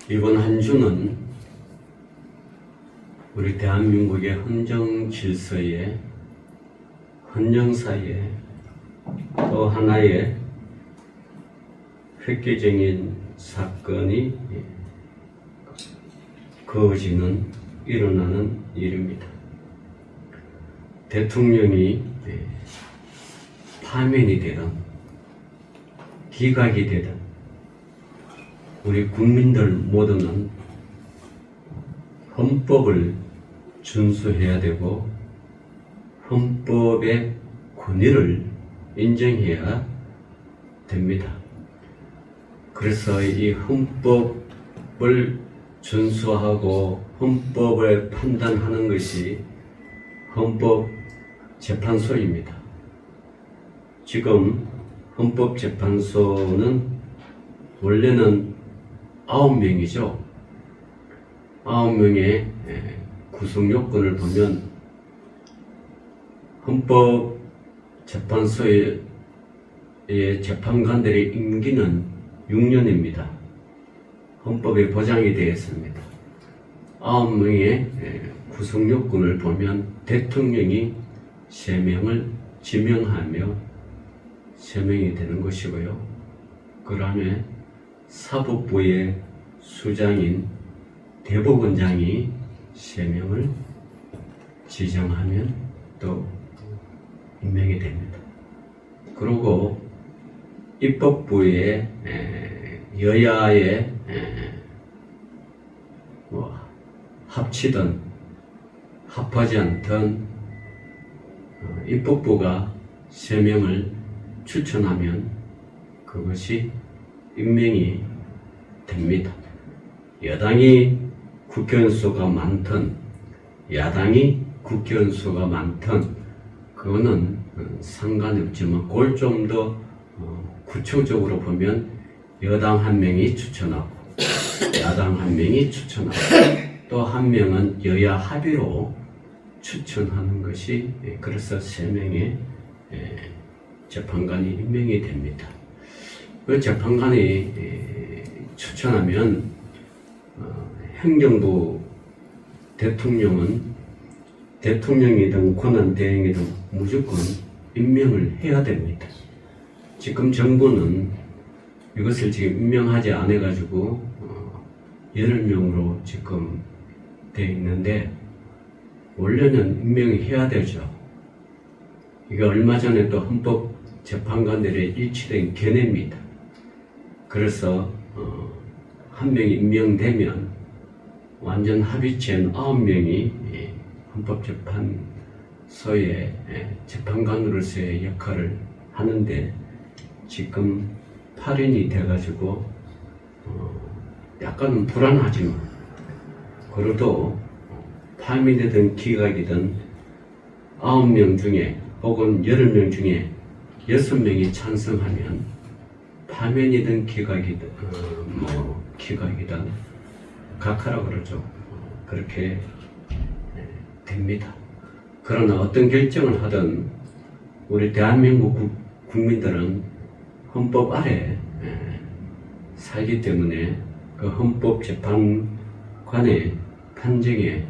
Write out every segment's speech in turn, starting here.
이번 한 주는 우리 대한민국의 헌정 질서에, 헌정사에 또 하나의 획기적인 사건이 그어지는, 일어나는 일입니다. 대통령이 파면이 되든 기각이 되든 우리 국민들 모두는 헌법을 준수해야 되고 헌법의 권위를 인정해야 됩니다. 그래서 이 헌법을 준수하고 헌법을 판단하는 것이 헌법재판소입니다. 지금 헌법재판소는 원래는 9명이죠. 9명의 구성 요건을 보면 헌법재판소의 재판관들의 임기는 6년입니다. 헌법에 보장이 되어 있습니다. 9명의 구성 요건을 보면 대통령이 3명을 지명하며 3명이 되는 것이고요. 그 다음에 사법부의 수장인 대법원장이 3명을 지정하면 또 임명이 됩니다. 그리고 입법부의 여야의 합치든 합하지 않든 입법부가 3명을 추천하면 그것이 임명이 됩니다. 여당이 국회의원 수가 많든 야당이 국회의원 수가 많든 그거는 상관이 없지만 그걸 좀 더 구체적으로 보면 여당 1명이 추천하고 야당 1명이 추천하고 또 1명은 여야 합의로 추천하는 것이, 그래서 3명의 재판관이 임명이 됩니다. 그 재판관이 추천하면 행정부 대통령은 대통령이든 권한대행이든 무조건 임명을 해야 됩니다. 지금 정부는 이것을 지금 임명하지 않아가지고 8명으로 지금 되어 있는데 원래는 임명해야 되죠. 이게 얼마 전에 또 헌법재판관들의 일치된 견해입니다. 그래서 1명이 임명되면 완전 합의체인 9명이 헌법재판소의 재판관으로서의 역할을 하는데 지금 8인이 돼가지고 약간은 불안하지만 그래도 파면이든 기각이든 9명 중에 혹은 8명 중에 6명이 찬성하면 파면이든 기각이든 기각이든 각하라 그러죠. 그렇게 됩니다. 그러나 어떤 결정을 하든 우리 대한민국 국민들은 헌법 아래 살기 때문에 그 헌법재판관의 판정에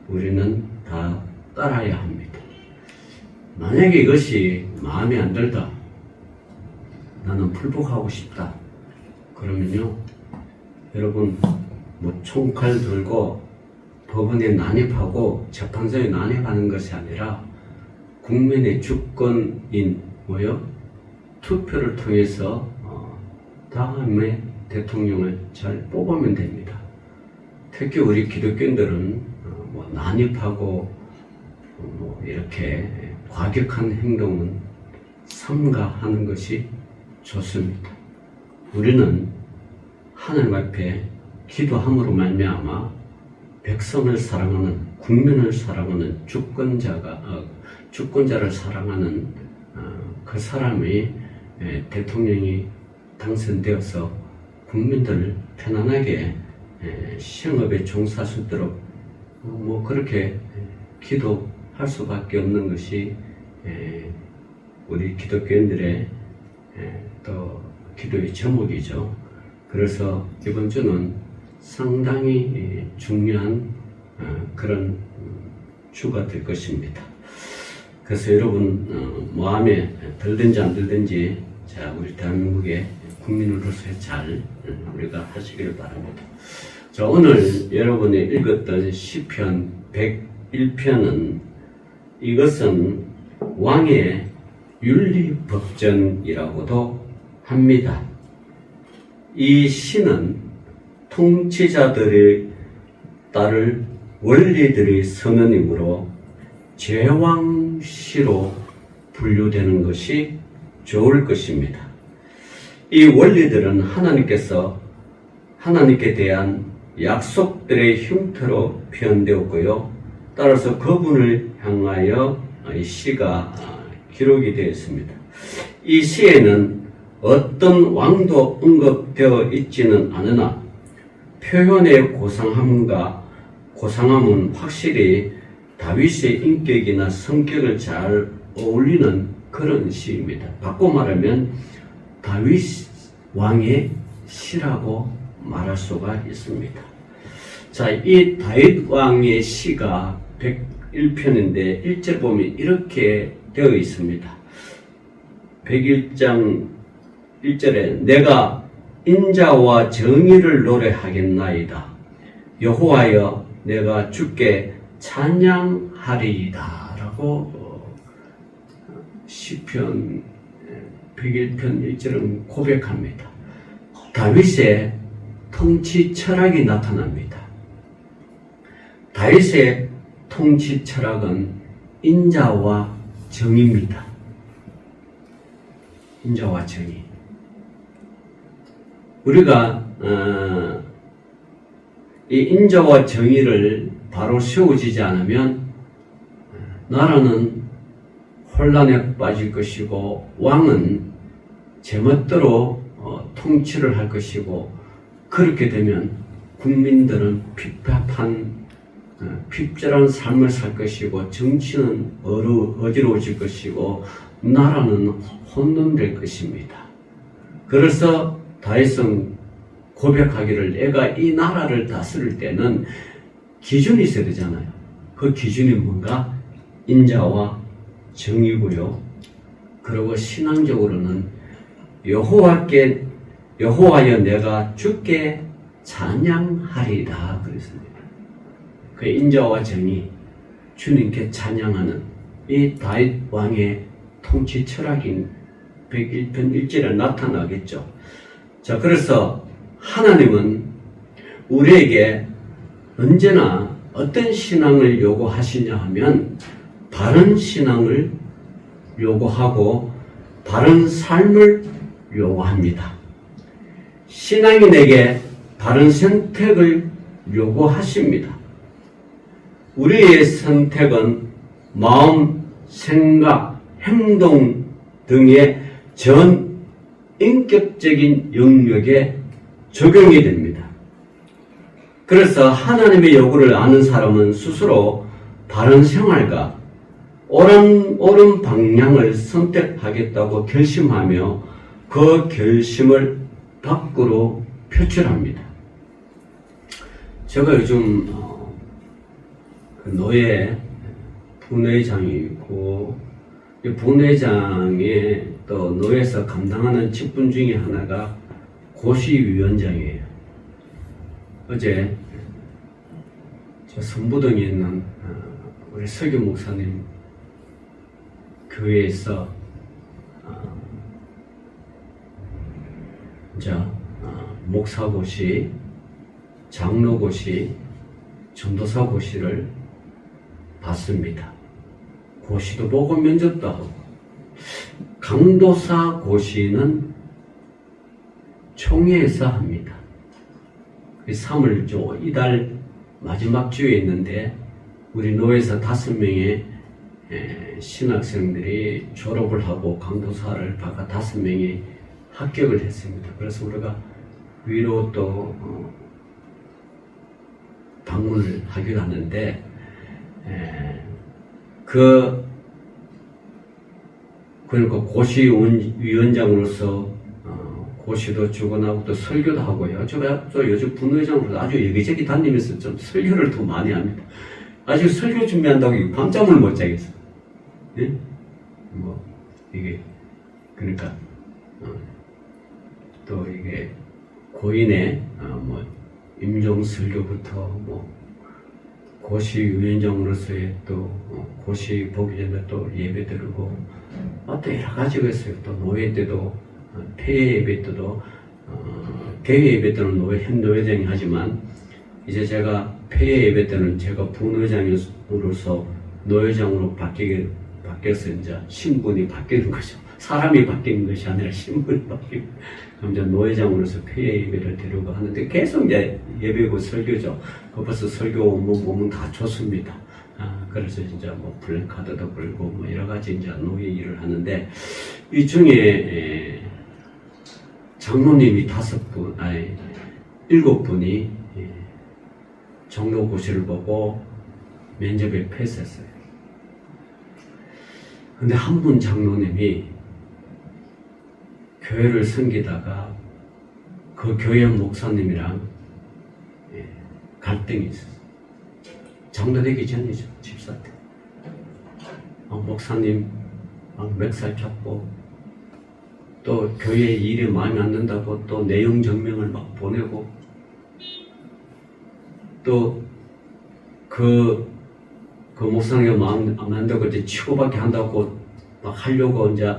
우리는 다 따라야 합니다. 만약에 이것이 마음에 안 들다, 나는 풀복하고 싶다, 그러면요, 여러분 총칼 들고 법원에 난입하고 재판소에 난입하는 것이 아니라 국민의 주권인 투표를 통해서 다음에 대통령을 잘 뽑으면 됩니다. 특히 우리 기독교인들은 난입하고 이렇게 과격한 행동은 삼가하는 것이 좋습니다. 우리는 하나님 앞에 기도함으로 말미암아 백성을 사랑하는, 국민을 사랑하는 주권자를 사랑하는 그 사람이 대통령이 당선되어서 국민들을 편안하게 시행업에 종사할 수 있도록 그렇게 기도할 수밖에 없는 것이 우리 기독교인들의 또 기도의 제목이죠. 그래서 이번 주는 상당히 중요한 그런 주가 될 것입니다. 그래서 여러분 마음에 들든지 안 들든지 자 우리 대한민국의 국민으로서의 잘 우리가 하시기를 바랍니다. 자 오늘 여러분이 읽었던 시편 101편은 이것은 왕의 윤리법전이라고도 합니다. 이 시는 통치자들의 따를 원리들의 선언이므로 제왕시로 분류되는 것이 좋을 것입니다. 이 원리들은 하나님께 대한 약속들의 형태로 표현되었고요. 따라서 그분을 향하여 이 시가 기록이 되어 있습니다. 이 시에는 어떤 왕도 언급되어 있지는 않으나 표현의 고상함은 확실히 다윗의 인격이나 성격을 잘 어울리는 그런 시입니다. 바꿔 말하면 다윗 왕의 시라고 말할 수가 있습니다. 자, 이 다윗 왕의 시가 101편인데 1절 보면 이렇게 되어 있습니다. 101장 1절에 내가 인자와 정의를 노래하겠나이다. 여호와여 내가 주께 찬양하리이다 라고 시편 101편 1절은 고백합니다. 다윗의 통치 철학이 나타납니다. 다윗의 통치 철학은 인자와 정의입니다. 인자와 정의. 우리가 이 인자와 정의를 바로 세워지지 않으면 나라는 혼란에 빠질 것이고 왕은 제멋대로 통치를 할 것이고 그렇게 되면 국민들은 핍절한 삶을 살 것이고 정치는 어지러워질 것이고 나라는 혼돈될 것입니다. 그래서 다윗은 고백하기를 내가 이 나라를 다스릴 때는 기준이 있어야 되잖아요. 그 기준이 뭔가? 인자와 정의고요. 그리고 신앙적으로는 여호와여 내가 주께 찬양하리다 그랬습니다. 그 인자와 정의, 주님께 찬양하는 이 다윗 왕의 통치 철학인 101편 1절에 나타나겠죠. 자, 그래서 하나님은 우리에게 언제나 어떤 신앙을 요구하시냐 하면 바른 신앙을 요구하고 바른 삶을 요구합니다. 신앙인에게 바른 선택을 요구하십니다. 우리의 선택은 마음, 생각, 행동 등의 전 인격적인 영역에 적용이 됩니다. 그래서 하나님의 요구를 아는 사람은 스스로 바른 생활과 옳은 방향을 선택하겠다고 결심하며 그 결심을 밖으로 표출합니다. 제가 요즘 노예 부회장이고 부회장에 또 노예에서 감당하는 직분 중에 하나가 고시위원장이에요. 어제 저 선부동에 있는 우리 서교 목사님 교회에서 목사고시, 장로고시, 전도사고시를 받습니다. 고시도 보고 면접도 하고 강도사 고시는 총회에서 합니다. 3월 이달 마지막 주에 있는데 우리 노회에서 5명의 신학생들이 졸업을 하고 강도사를 받아 5명이 합격을 했습니다. 그래서 우리가 위로 또 방문을 하기로 하는데 그러니까 고시위원장으로서 고시도 주고 나고 또 설교도 하고요. 제가 또 요즘 분회장으로 아주 여기저기 다니면서 좀 설교를 더 많이 합니다. 아주 설교 준비한다고 밤잠을 못 자겠어. 예? 뭐 이게 그러니까 또 이게 고인의 뭐 임종 설교부터 뭐 고시 위원장으로서의 또 고시 보기 전에 또 예배 드리고 또 여러 가지가 있어요. 또 노예 때도 폐회 예배 때도 개회 예배 때는 현 노회장이 하지만 이제 제가 폐회 예배 때는 제가 부노회장으로서 노회장으로 바뀌어서 이제 신분이 바뀌는 거죠. 사람이 바뀌는 것이 아니라 신분이 바뀌는. 그럼 이제 노회장으로서 폐회 예배를 드리고 하는데 계속 이제 예배고 설교죠. 벌써 설교 원문 보면 다 좋습니다. 그래서 진짜 뭐 플랜카드도 걸고 뭐 여러 가지 이제 노예 일을 하는데 이 중에 장로님이 7분이 종로고시를 보고 면접에 패스했어요. 근데 한 분 장로님이 교회를 섬기다가 그 교회 목사님이랑 갈등이 있었어요. 장로되기 전이죠. 집사 때. 목사님 멱살 잡고 또 교회 일이 마음에 안 든다고 또 내용 증명을 막 보내고 또 그 목사님이 마음 안 들고 이제 치고받기 한다고 막 하려고 이제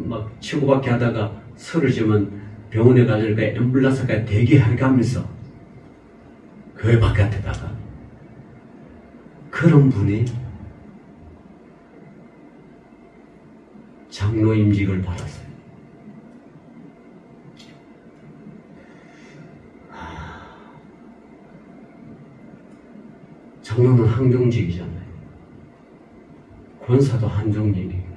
막 치고받기 하다가 쓰러지면 병원에 가니까 앰뷸런스가 대기하면서 교회 바깥에다가 그런 분이 장로 임직을 받았어요. 장로는 항종직이잖아요. 권사도 한종직입니다.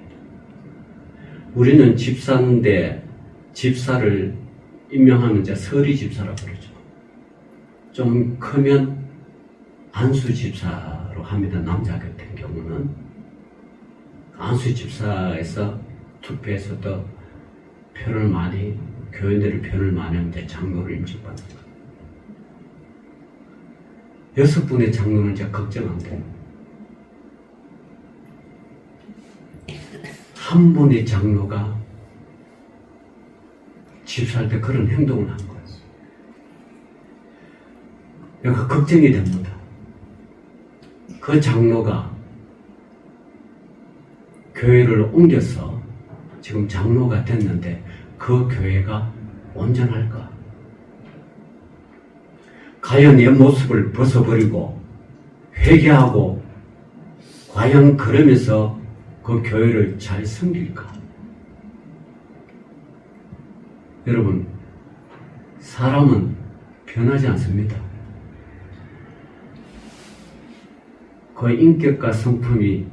우리는 집사인데 집사를 임명하면 이제 서리 집사라고 그러죠. 좀 크면 안수 집사로 합니다. 남자 같은 경우는 안수 집사에서 투표해서 또 표를 많이 교인들이 표를 많이 하면 이제 장로를 임직받는 거예요. 6분의 장로는 이제 걱정 안 돼요. 한 분의 장로가 집사할 때 그런 행동을 한 거예요. 그러니까 걱정이 됩니다. 그 장로가 교회를 옮겨서 지금 장로가 됐는데 그 교회가 온전할까? 과연 옛 모습을 벗어버리고 회개하고 과연 그러면서 그 교회를 잘 섬길까? 여러분, 사람은 변하지 않습니다. 그 인격과 성품이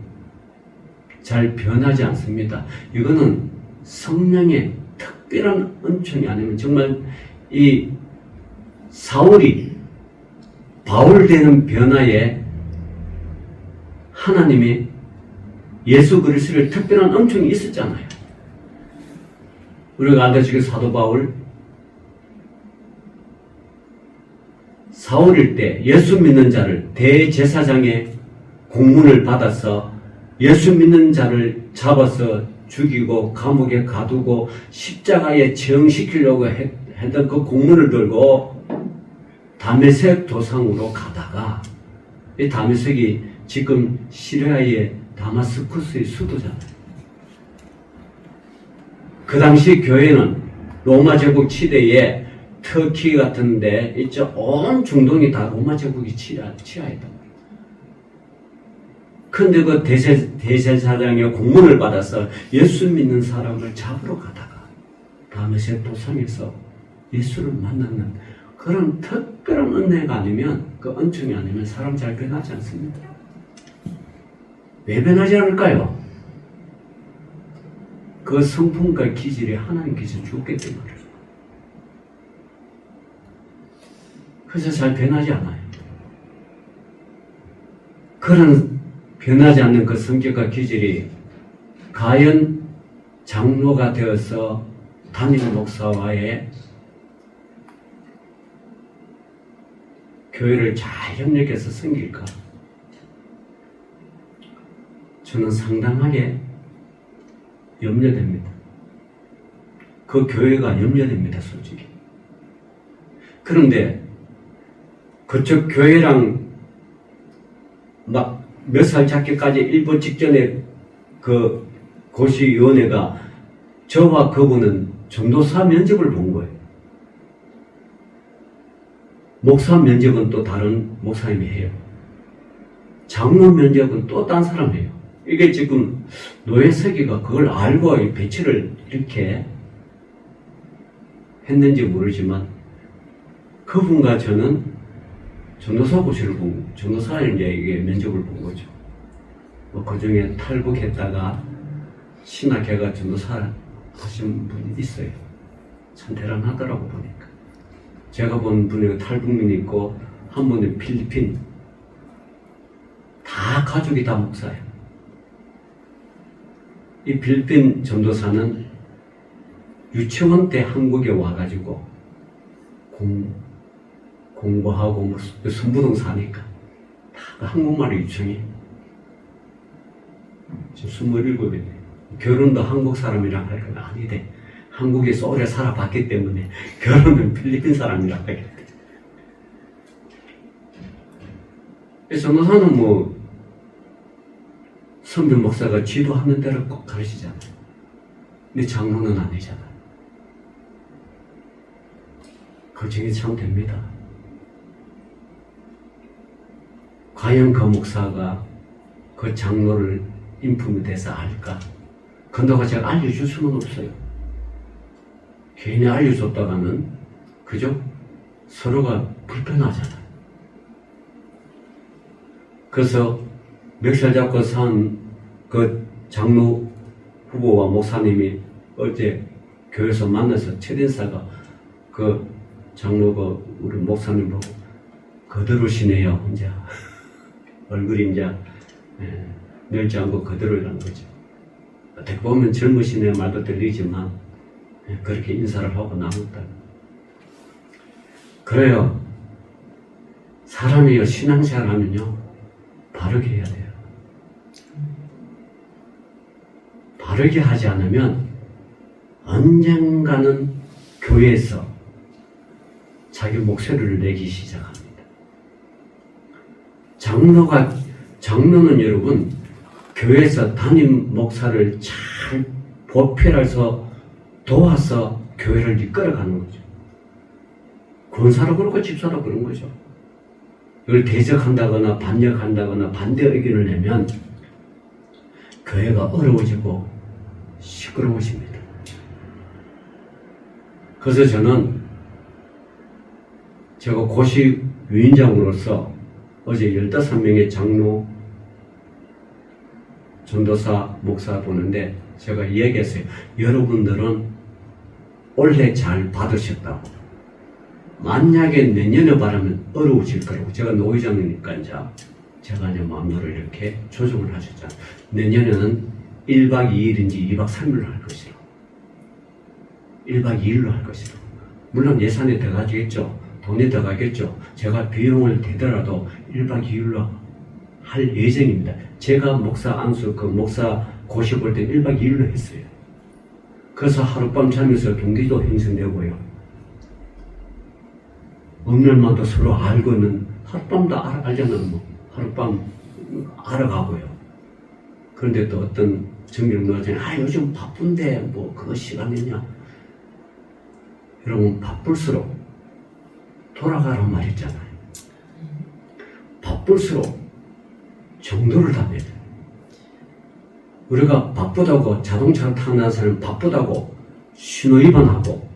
잘 변하지 않습니다. 이거는 성령의 특별한 은총이 아니면 정말 이 사울이 바울 되는 변화에 하나님이 예수 그리스도의 특별한 은총이 있었잖아요. 우리가 알다시피 사도 바울 사울일 때 예수 믿는 자를 대제사장의 공문을 받아서 예수 믿는 자를 잡아서 죽이고 감옥에 가두고 십자가에 처형시키려고 했던 그 공문을 들고 다메섹 도상으로 가다가 이 다메섹이 지금 시리아의 다마스쿠스의 수도잖아요. 그 당시 교회는 로마 제국 치대에 터키 같은데 있죠. 온 중동이 다 로마 제국이 치하했단 말이에요. 근데 그 대제사장의 공문을 받아서 예수 믿는 사람을 잡으러 가다가 다메섹 도상에서 예수를 만나는 그런 특별한 은혜가 아니면, 그 은총이 아니면 사람 잘 변하지 않습니다. 왜 변하지 않을까요? 그 성품과 기질이 하나님께서 주었기 때문에. 그래서 잘 변하지 않아요. 그런 변하지 않는 그 성격과 기질이 과연 장로가 되어서 담임 목사와의 교회를 잘 협력해서 섬길까? 저는 상당하게 염려됩니다. 그 교회가 염려됩니다, 솔직히. 그런데 그쪽 교회랑 막 몇 살 잡기까지 일보 직전에 그 고시위원회가 저와 그분은 전도사 면접을 본 거예요. 목사 면접은 또 다른 목사님이 해요. 장로 면접은 또 딴 사람이 해요. 이게 지금 노예서기가 그걸 알고 배치를 이렇게 했는지 모르지만 그분과 저는 전도사 고시를 본, 전도사를 이제 이게 면접을 본 거죠. 뭐 그 중에 탈북했다가 신학회가 전도사 하신 분이 있어요. 참 대단하더라고 보니까. 제가 본 분이 탈북민이 있고 한 분은 필리핀. 다 가족이 다 목사예요. 이 필리핀 전도사는 유치원 때 한국에 와가지고 공부하고 뭐 선부동 사니까 다 한국말을 유창해. 지금 27이네. 결혼도 한국 사람이랑 할 건 아니대. 한국에서 오래 살아봤기 때문에 결혼은 필리핀 사람이랑 하겠대. 전도사는 뭐 선배 목사가 지도하는 대로 꼭 가르치잖아요. 근데 장로는 아니잖아요. 걱정이 참 됩니다. 과연 그 목사가 그 장로를 인품에 대해서 알까? 근데가 제가 알려줄 수는 없어요. 괜히 알려줬다가는 그죠? 서로가 불편하잖아요. 그래서 멱살 잡고 산 그 장로 후보와 목사님이 어제 교회에서 만나서 첫인사가 그 장로가 우리 목사님 보고 거들으시네요. 이제 얼굴이 이제 늙지 않고 거들으라는 거죠. 어떻게 보면 젊으시네 말도 들리지만 그렇게 인사를 하고 남았다. 그래요. 사람이요 신앙생활 하면요 바르게 해야 돼요. 바르게 하지 않으면 언젠가는 교회에서 자기 목소리를 내기 시작합니다. 장로는 여러분 교회에서 담임 목사를 잘 보필해서 도와서 교회를 이끌어가는 거죠. 권사도 그렇고 집사도 그런 거죠. 이걸 대적한다거나 반역한다거나 반대 의견을 내면 교회가 어려워지고 시끄러워집니다. 그래서 저는 제가 고시 위원장으로서 어제 15명의 장로, 전도사, 목사 보는데 제가 이야기했어요. 여러분들은 올해 잘 받으셨다고. 만약에 내년에 바라면 어려워질 거라고. 제가 노회장이니까 이제 제가 이제 마음대로 이렇게 조정을 하셨잖아요. 내년에는 1박 2일인지 2박 3일로 할 것이라고. 1박 2일로 할 것이라고. 물론 예산이 들어가겠죠. 돈이 들어가겠죠. 제가 비용을 대더라도 1박 2일로 할 예정입니다. 제가 목사 안수, 그 목사 고시 볼 때 1박 2일로 했어요. 그래서 하룻밤 자면서 동기도 형성되고요. 언론만도 서로 알고는 하룻밤도 알잖아요. 뭐. 하룻밤 알아가고요. 그런데 또 어떤 정경노자는 요즘 바쁜데 뭐 그거 시간이냐. 여러분 바쁠수록 돌아가란 말했잖아요. 바쁠수록 정도를 다 내요. 우리가 바쁘다고 자동차를 타는 사람은 바쁘다고 신호위반하고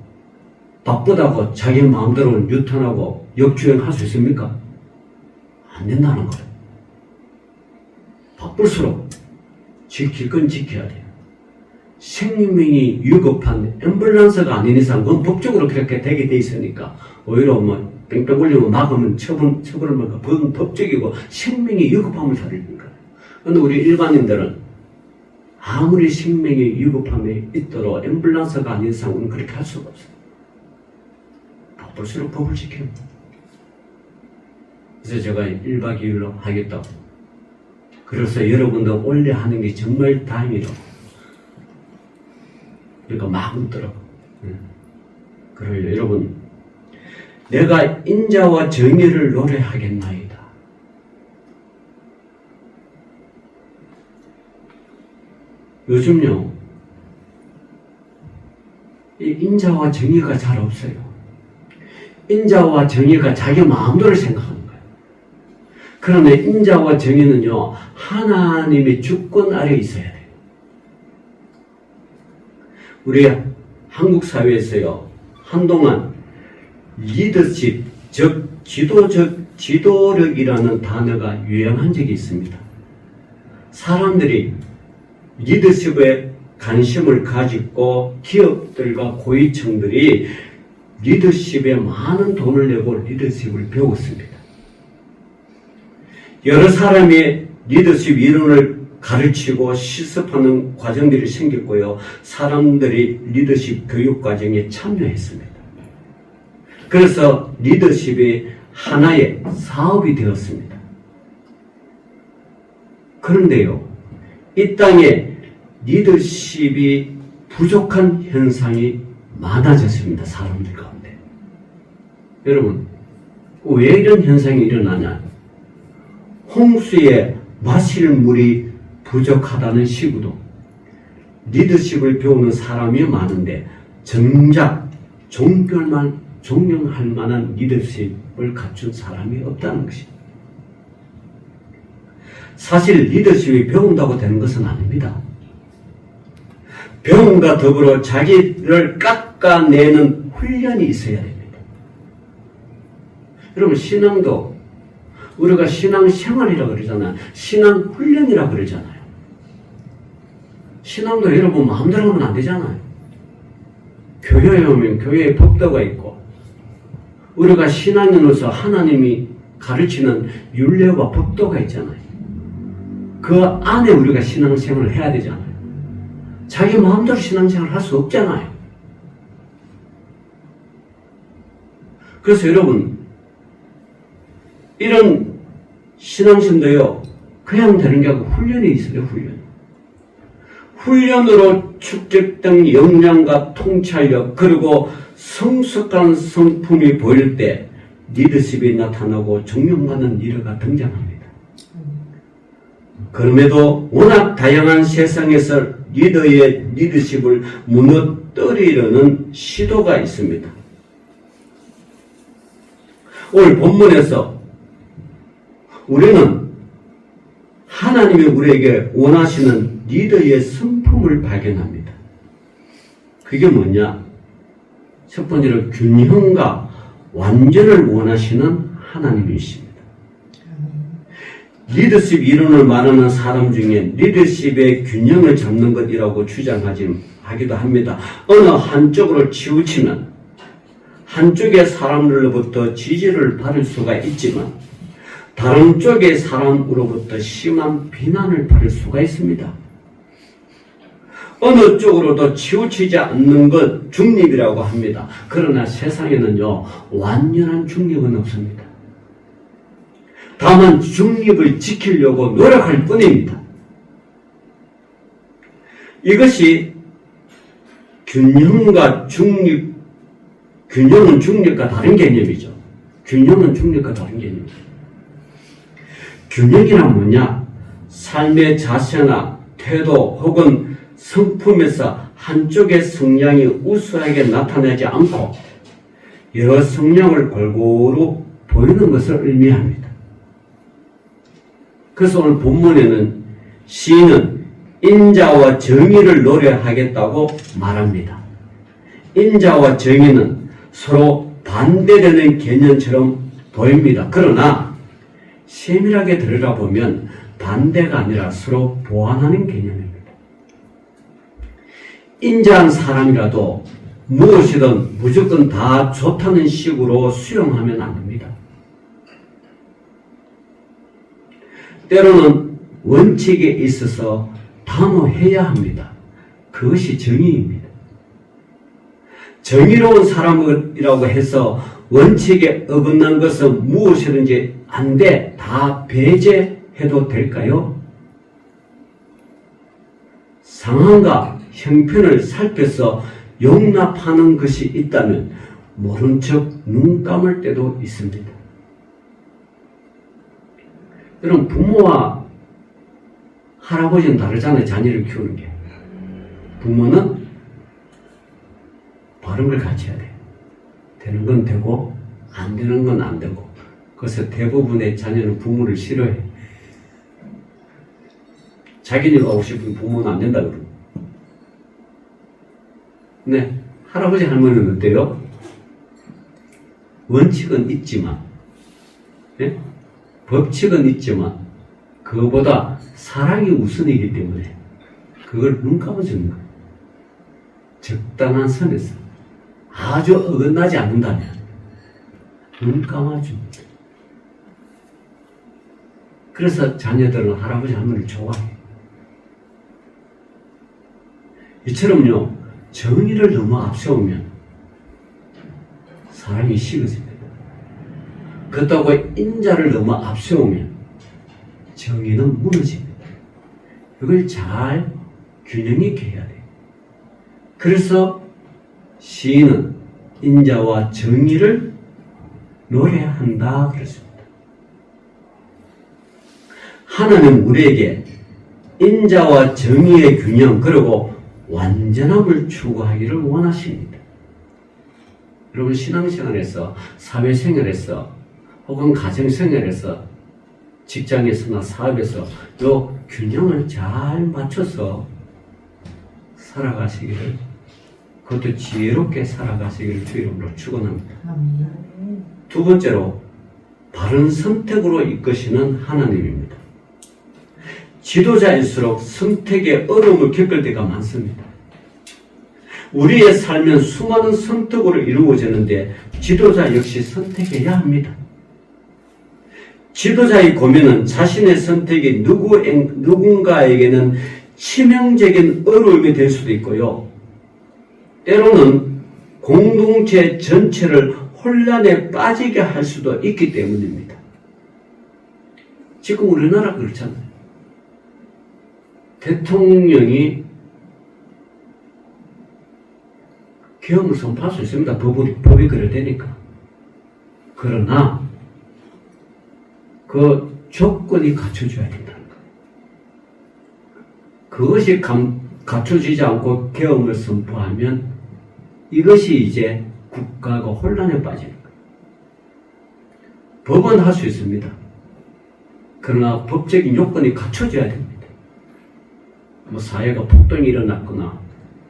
바쁘다고 자기 마음대로 유턴하고 역주행할 수 있습니까? 안 된다는 거예요. 바쁠수록 지킬 건 지켜야 돼요. 생명이 위급한 앰뷸런스가 아닌 이상 그건 법적으로 그렇게 되게 돼 있으니까 오히려 뭐 뺑뺑 걸리면 막으면 처벌을 막아. 그건 법적이고 생명이 위급함을 다루는 거예요. 그런데 우리 일반인들은 아무리 생명이 위급함에 있도록 앰뷸런스가 아닌 이상은 그렇게 할 수가 없어요. 법도시로 법을 지켜요. 그래서 제가 1박 2일로 하겠다고. 그래서 여러분도 원래 하는 게 정말 다행이라고. 그러니까 마음 들어. 그래요. 여러분, 내가 인자와 정의를 노래하겠나이다. 요즘요, 이 인자와 정의가 잘 없어요. 인자와 정의가 자기 마음대로 생각하는 거예요. 그러면 인자와 정의는요, 하나님의 주권 아래 있어야 돼요. 우리 한국 사회에서요, 한동안 리더십, 즉 지도력이라는 단어가 유행한 적이 있습니다. 사람들이 리더십에 관심을 가지고 기업들과 고위층들이 리더십에 많은 돈을 내고 리더십을 배웠습니다. 여러 사람이 리더십 이론을 가르치고 실습하는 과정들이 생겼고요. 사람들이 리더십 교육 과정에 참여했습니다. 그래서 리더십이 하나의 사업이 되었습니다. 그런데요, 이 땅에 리더십이 부족한 현상이 많아졌습니다. 사람들 가운데. 여러분, 왜 이런 현상이 일어나냐? 홍수에 마실 물이 부족하다는 식으로 리더십을 배우는 사람이 많은데 정작 존경할 만한 리더십을 갖춘 사람이 없다는 것입니다. 사실 리더십이 배운다고 되는 것은 아닙니다. 배움과 더불어 자기를 깎아내는 훈련이 있어야 됩니다. 여러분, 신앙도 우리가 신앙생활이라고 그러잖아요. 신앙훈련이라고 그러잖아요. 신앙도 여러분 마음대로 하면 안 되잖아요. 교회에 오면 교회에 법도가 있고, 우리가 신앙인으로서 하나님이 가르치는 율례와 법도가 있잖아요. 그 안에 우리가 신앙생활을 해야 되잖아요. 자기 마음대로 신앙생활을 할 수 없잖아요. 그래서 여러분, 이런 신앙심도요, 그냥 되는 게 아니고 훈련이 있어요. 훈련으로 축적된 역량과 통찰력, 그리고 성숙한 성품이 보일 때 리더십이 나타나고 존경받는 리더가 등장합니다. 그럼에도 워낙 다양한 세상에서 리더의 리더십을 무너뜨리려는 시도가 있습니다. 오늘 본문에서 우리는 하나님이 우리에게 원하시는 리더의 성품을 발견합니다. 그게 뭐냐? 첫 번째로 균형과 완전을 원하시는 하나님이십니다. 리더십 이론을 말하는 사람 중에 리더십의 균형을 잡는 것이라고 주장하기도 합니다. 어느 한쪽으로 치우치면 한쪽의 사람들로부터 지지를 받을 수가 있지만 다른 쪽의 사람으로부터 심한 비난을 받을 수가 있습니다. 어느 쪽으로도 치우치지 않는 것 중립이라고 합니다. 그러나 세상에는요, 완전한 중립은 없습니다. 다만 중립을 지키려고 노력할 뿐입니다. 이것이 균형은 중립과 다른 개념이죠. 균형은 중립과 다른 개념이죠. 균형이란 뭐냐? 삶의 자세나 태도 혹은 성품에서 한쪽의 성향이 우수하게 나타나지 않고 여러 성향을 골고루 보이는 것을 의미합니다. 그래서 오늘 본문에는 시인은 인자와 정의를 노래하겠다고 말합니다. 인자와 정의는 서로 반대되는 개념처럼 보입니다. 그러나 세밀하게 들여다보면 반대가 아니라 서로 보완하는 개념입니다. 인자한 사람이라도 무엇이든 무조건 다 좋다는 식으로 수용하면 안 됩니다. 때로는 원칙에 있어서 단호해야 합니다. 그것이 정의입니다. 정의로운 사람이라고 해서 원칙에 어긋난 것은 무엇이든지 안 돼, 다 배제해도 될까요? 상황과 형편을 살펴서 용납하는 것이 있다면 모른 척 눈 감을 때도 있습니다. 여러분, 부모와 할아버지는 다르잖아요. 자녀를 키우는 게. 부모는 바른 걸 가르쳐야 돼요. 되는 건 되고 안 되는 건 안 되고. 그래서 대부분의 자녀는 부모를 싫어해. 자기네가 하고 싶은 부모는 안 된다 그러고. 네, 할아버지 할머니는 어때요? 원칙은 있지만, 네? 법칙은 있지만 그거보다 사랑이 우선이기 때문에 그걸 눈 감아주는 거예요. 적당한 선에서 아주 어긋나지 않는다면 눈 감아줍니다. 그래서 자녀들은 할아버지 할머니를 좋아해요. 이처럼요, 정의를 너무 앞세우면 사람이 식어집니다. 그렇다고 인자를 너무 앞세우면 정의는 무너집니다. 이걸 잘 균형 있게 해야 돼요. 그래서 시인은 인자와 정의를 노래한다 그랬습니다. 하나님은 우리에게 인자와 정의의 균형 그리고 완전함을 추구하기를 원하십니다. 여러분, 신앙생활에서, 사회생활에서, 혹은 가정생활에서, 직장에서나 사업에서 요 균형을 잘 맞춰서 살아가시기를, 그것도 지혜롭게 살아가시기를 주 이름으로 축원합니다. 두 번째로, 바른 선택으로 이끄시는 하나님입니다. 지도자일수록 선택의 어려움을 겪을 때가 많습니다. 우리의 삶은 수많은 선택으로 이루어지는데 지도자 역시 선택해야 합니다. 지도자의 고민은 자신의 선택이 누군가에게는 치명적인 어려움이 될 수도 있고요. 때로는 공동체 전체를 혼란에 빠지게 할 수도 있기 때문입니다. 지금 우리나라 그렇잖아요. 대통령이 계엄을 선포할 수 있습니다. 법이 그래 되니까. 그러나 그 조건이 갖춰져야 된다는 거예요. 그것이 갖춰지지 않고 계엄을 선포하면 이것이 이제 국가가 혼란에 빠지는 거예요. 법은 할 수 있습니다. 그러나 법적인 요건이 갖춰져야 됩니다. 뭐 사회가 폭동이 일어났거나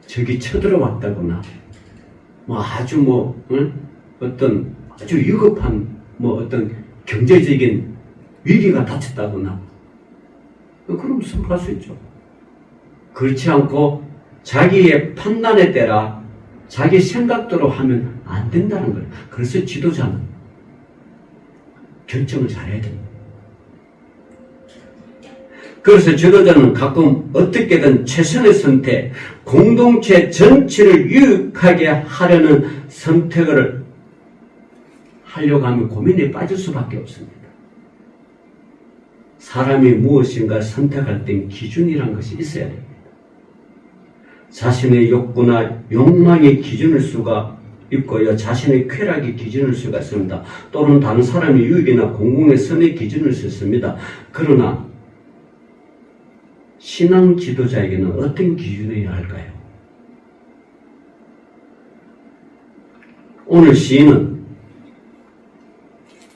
적이 쳐들어왔다거나 아주 어떤 아주 위급한 어떤 경제적인 위기가 닥쳤다거나 그럼 선포할 수 있죠. 그렇지 않고 자기의 판단에 따라 자기 생각대로 하면 안 된다는 거예요. 그래서 지도자는 결정을 잘해야 됩니다. 그래서 지도자는 가끔 어떻게든 최선의 선택, 공동체 전체를 유익하게 하려는 선택을 하려고 하면 고민에 빠질 수밖에 없습니다. 사람이 무엇인가 선택할 땐 기준이란 것이 있어야 됩니다. 자신의 욕구나 욕망의 기준일 수가 있고요. 자신의 쾌락의 기준일 수가 있습니다. 또는 다른 사람의 유익이나 공공의 선의 기준일 수 있습니다. 그러나 신앙 지도자에게는 어떤 기준이어야 할까요? 오늘 시인은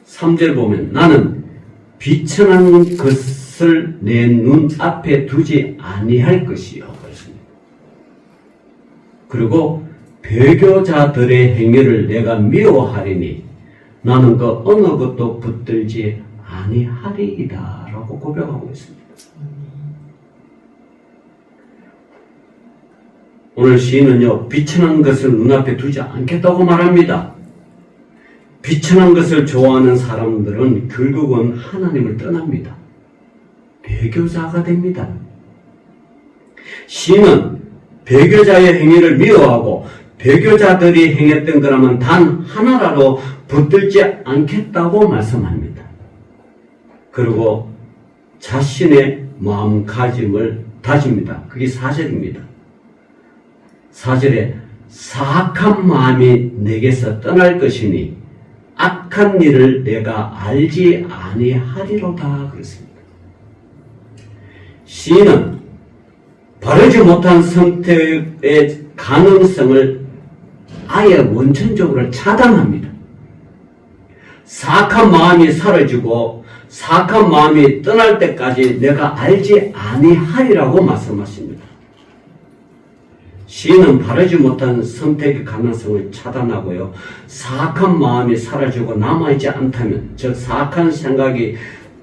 3절 보면 나는 비천한 것을 내 눈 앞에 두지 아니할 것이요. 그렇습니다. 그리고 배교자들의 행위를 내가 미워하리니 나는 그 어느 것도 붙들지 아니하리이다 라고 고백하고 있습니다. 오늘 시인은요, 비천한 것을 눈앞에 두지 않겠다고 말합니다. 비천한 것을 좋아하는 사람들은 결국은 하나님을 떠납니다. 배교자가 됩니다. 시인은 배교자의 행위를 미워하고 배교자들이 행했던 거라면 단 하나라도 붙들지 않겠다고 말씀합니다. 그리고 자신의 마음가짐을 다집니다. 그게 4절입니다. 4절에 사악한 마음이 내게서 떠날 것이니 악한 일을 내가 알지 아니하리로다 그랬습니다. 시인은 바르지 못한 선택의 가능성을 아예 원천적으로 차단합니다. 사악한 마음이 사라지고 사악한 마음이 떠날 때까지 내가 알지 아니하리라고 말씀하십니다. 시인은 바르지 못한 선택의 가능성을 차단하고요. 사악한 마음이 사라지고 남아있지 않다면, 즉 사악한 생각이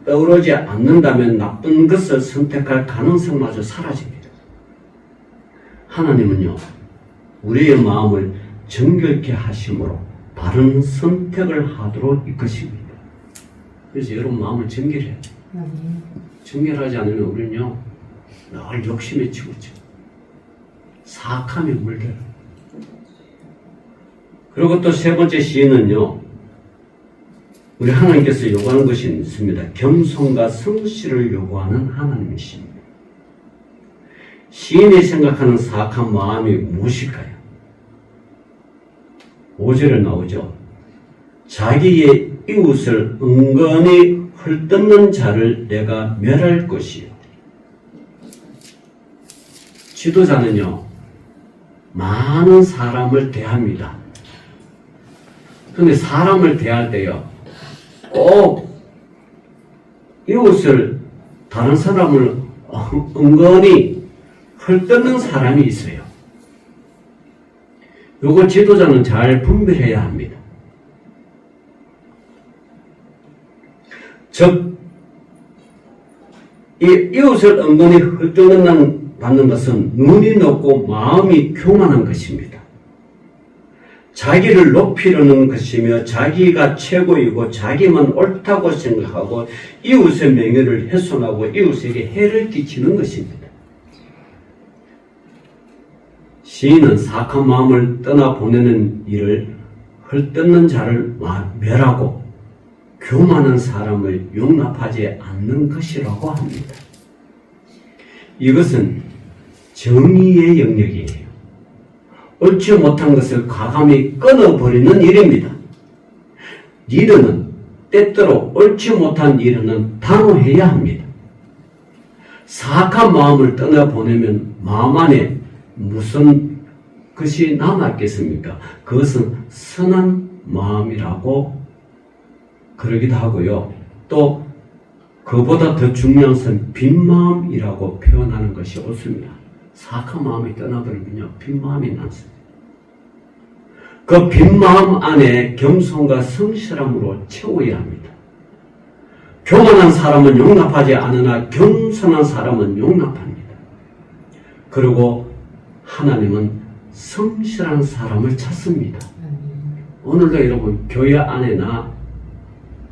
떠오르지 않는다면 나쁜 것을 선택할 가능성마저 사라집니다. 하나님은요, 우리의 마음을 정결케 하심으로 바른 선택을 하도록 이끄십니다. 그래서 여러분 마음을 정결해야 돼요. 정결하지 않으면 우리는요, 늘 욕심에 치우쳐. 사악함에 물들어. 그리고 또 세 번째 시인은요, 우리 하나님께서 요구하는 것이 있습니다. 겸손과 성실을 요구하는 하나님이십니다. 시인이 생각하는 사악한 마음이 무엇일까요? 5절에 나오죠. 자기의 이웃을 은근히 헐뜯는 자를 내가 멸할 것이요. 지도자는요, 많은 사람을 대합니다. 그런데 사람을 대할 때요, 꼭 이웃을, 다른 사람을 은근히 헐뜯는 사람이 있어요. 요거 지도자는 잘 분별해야 합니다. 즉, 이 이웃을 은근히 헐뜯는 받는 것은 눈이 높고 마음이 교만한 것입니다. 자기를 높이려는 것이며 자기가 최고이고 자기만 옳다고 생각하고 이웃의 명예를 훼손하고 이웃에게 해를 끼치는 것입니다. 시인은 사악한 마음을 떠나보내는 일을 헐뜯는 자를 멸하고 교만한 사람을 용납하지 않는 것이라고 합니다. 이것은 정의의 영역이에요. 옳지 못한 것을 과감히 끊어버리는 일입니다. 리더는 때때로 옳지 못한 일은 단호해야 합니다. 사악한 마음을 떠나보내면 마음 안에 무슨 것이 남았겠습니까? 그것은 선한 마음이라고 그러기도 하고요. 또 그보다 더 중요한 것은 빈 마음이라고 표현하는 것이 옳습니다. 사악한 마음이 떠나버리면요, 빈 마음이 남습니다. 그 빈 마음 안에 겸손과 성실함으로 채워야 합니다. 교만한 사람은 용납하지 않으나 겸손한 사람은 용납합니다. 그리고 하나님은 성실한 사람을 찾습니다. 오늘도 여러분 교회 안에나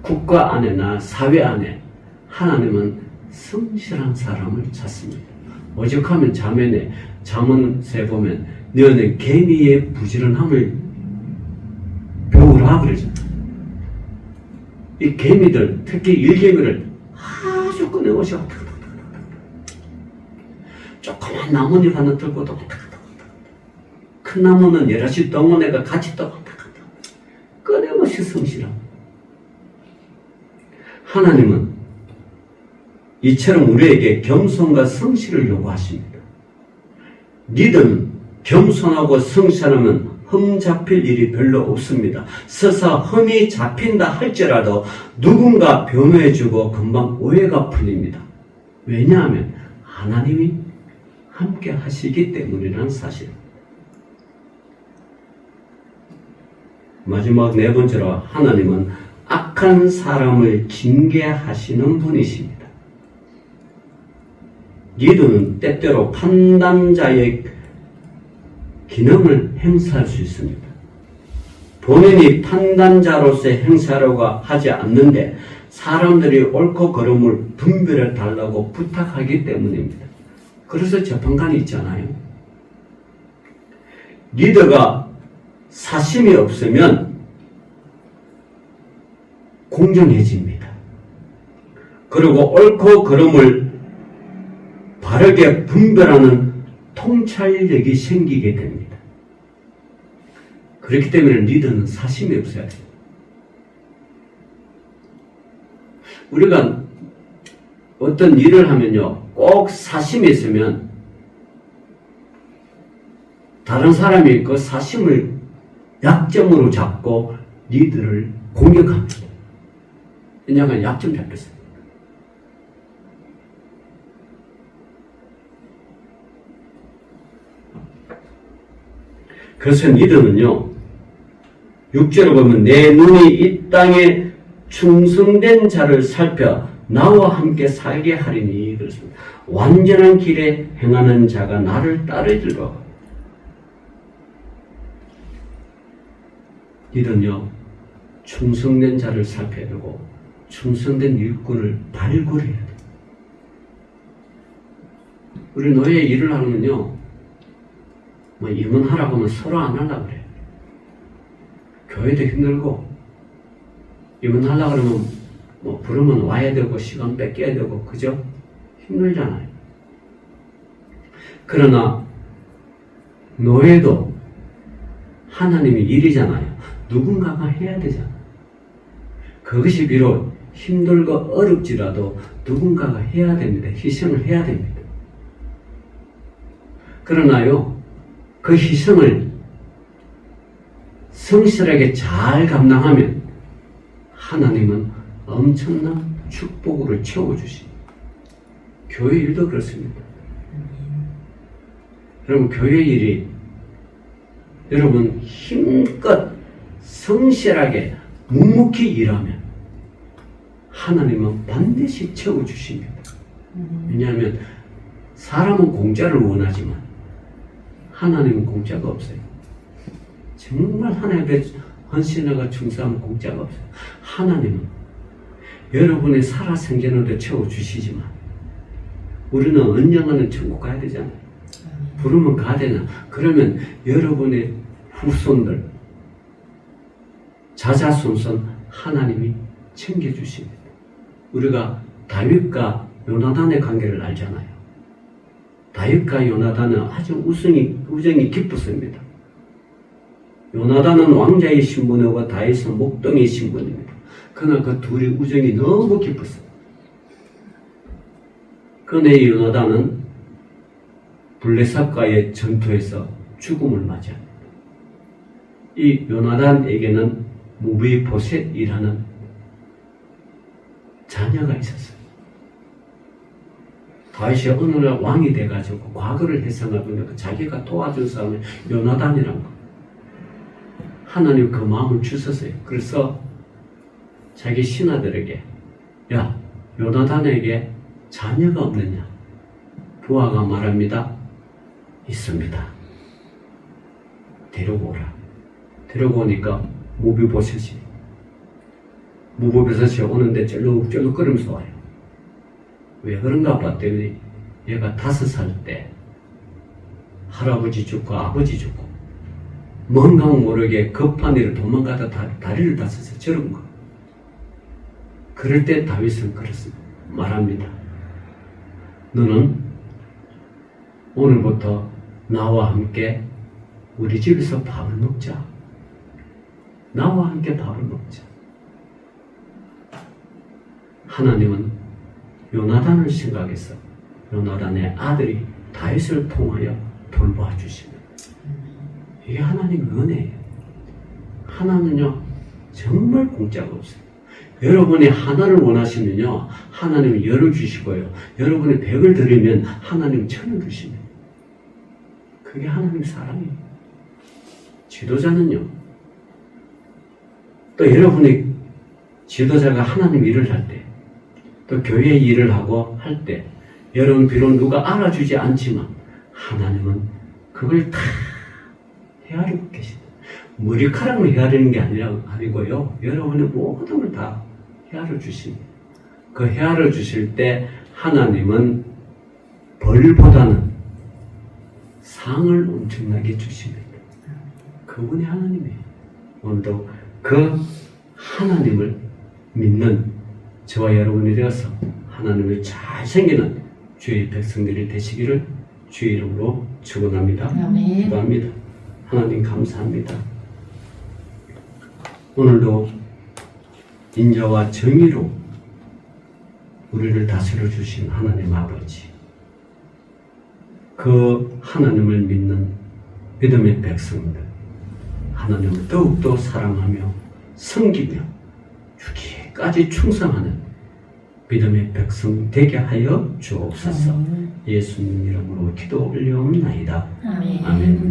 국가 안에나 사회 안에 하나님은 성실한 사람을 찾습니다. 오죽하면 잠언에 보면 너는 개미의 부지런함을 배우라 그러죠. 이 개미들, 특히 일개미를 아주 꺼내오셔. 조그만 나뭇잎 하나 들고 큰 나무는 여럿이 동원해가 같이 꺼내없이 성실함. 하나님은 이처럼 우리에게 겸손과 성실을 요구하십니다. 리더는 겸손하고 성실하면 흠 잡힐 일이 별로 없습니다. 서서 흠이 잡힌다 할지라도 누군가 변호해주고 금방 오해가 풀립니다. 왜냐하면 하나님이 함께 하시기 때문이라는 사실입니다. 마지막 네 번째로 하나님은 악한 사람을 징계하시는 분이십니다. 리더는 때때로 판단자의 기능을 행사할 수 있습니다. 본인이 판단자로서 행사하려고 하지 않는데 사람들이 옳고 그름을 분별해 달라고 부탁하기 때문입니다. 그래서 재판관이 있잖아요. 리더가 사심이 없으면 공정해집니다. 그리고 옳고 그름을 바르게 분별하는 통찰력이 생기게 됩니다. 그렇기 때문에 리더는 사심이 없어야 돼요. 우리가 어떤 일을 하면요, 꼭 사심이 있으면 다른 사람이 그 사심을 약점으로 잡고 리더를 공격합니다. 왜냐하면 약점 잡혔어요. 그래서 리더는요, 6절을 보면 내 눈이 이 땅에 충성된 자를 살펴 나와 함께 살게 하리니 그렇습니다. 완전한 길에 행하는 자가 나를 따르리라. 리더는요, 충성된 자를 살펴야 되고 충성된 일꾼을 발굴해야 돼요. 우리 노예 일을 하면요, 뭐 임원하라고 하면 서로 안 하려고 그래요. 교회도 힘들고 임원하려고 그러면 뭐 부르면 와야 되고 시간 뺏겨야 되고 그죠? 힘들잖아요. 그러나 노예도 하나님의 일이잖아요. 누군가가 해야 되잖아요. 그것이 비록 힘들고 어렵지라도 누군가가 해야 됩니다. 희생을 해야 됩니다. 그러나요, 그 희생을 성실하게 잘 감당하면 하나님은 엄청난 축복으로 채워주십니다. 교회 일도 그렇습니다. 여러분, 교회 일이 여러분 힘껏 성실하게 묵묵히 일하면 하나님은 반드시 채워주십니다. 왜냐하면 사람은 공짜를 원하지만 하나님은 공짜가 없어요. 정말 하나님께 헌신하고 충성하면 공짜가 없어요. 하나님은 여러분의 살아생전에도 채워주시지만 우리는 언젠가는 천국 가야 되잖아요. 부르면 가야 되나? 그러면 여러분의 후손들, 자자손손 하나님이 챙겨주십니다. 우리가 다윗과 요나단의 관계를 알잖아요. 다윗과 요나단은 아주 우정이 깊었습니다. 요나단은 왕자의 신분이고 다윗은 목동의 신분입니다. 그러나 그 둘이 우정이 너무 깊었어요. 그런데 요나단은 블레셋과의 전투에서 죽음을 맞이합니다. 이 요나단에게는 무비보셋이라는 자녀가 있었어요. 다윗이 어느 날 왕이 돼가지고 과거를 해석하고 자기가 도와준 사람이 요나단이란 거. 하나님 그 마음을 주셨어요. 그래서 자기 신하들에게, 야, 요나단에게 자녀가 없느냐? 부하가 말합니다. 있습니다. 데리고 오라. 데리고 오니까 무비보셋이 오는데 쩔룩쩔룩거리면서 와요. 왜 그런가 봤더니 얘가 5살 때 할아버지 죽고 아버지 죽고 뭔가 모르게 급한 일을 도망가다 다리를 다쳐서 저런 거. 그럴 때 다윗은 그렇습니다. 말합니다. 너는 오늘부터 나와 함께 우리 집에서 밥을 먹자. 나와 함께 밥을 먹자. 하나님은 요나단을 생각해서 요나단의 아들이 다윗을 통하여 돌봐 주십니다. 이게 하나님의 은혜예요. 하나는요 정말 공짜가 없어요. 여러분이 하나를 원하시면요 하나님은 열을 주시고요, 여러분이 100을 드리면 하나님은 1000을 주십니다. 그게 하나님의 사랑이에요. 지도자는요, 또 여러분이 지도자가 하나님 일을 할 때, 또 교회 일을 하고 할 때, 여러분 비록 누가 알아주지 않지만 하나님은 그걸 다 헤아리고 계십니다. 머리카락만 헤아리는 게 아니고요, 여러분의 모든 걸 다 헤아려 주십니다. 그 헤아려 주실 때 하나님은 벌보다는 상을 엄청나게 주십니다. 그분이 하나님이에요. 오늘도 그 하나님을 믿는 저와 여러분이 되어서 하나님을 잘 섬기는 주의 백성들이 되시기를 주의 이름으로 축원합니다. 아멘. 기도합니다. 하나님 감사합니다. 오늘도 인자와 정의로 우리를 다스려 주신 하나님 아버지, 그 하나님을 믿는 믿음의 백성들, 하나님을 더욱더 사랑하며 섬기며 주기까지 충성하는 믿음의 백성 되게 하여 주옵소서. 예수님 이름으로 기도 올려옵나이다. 아멘. 아멘.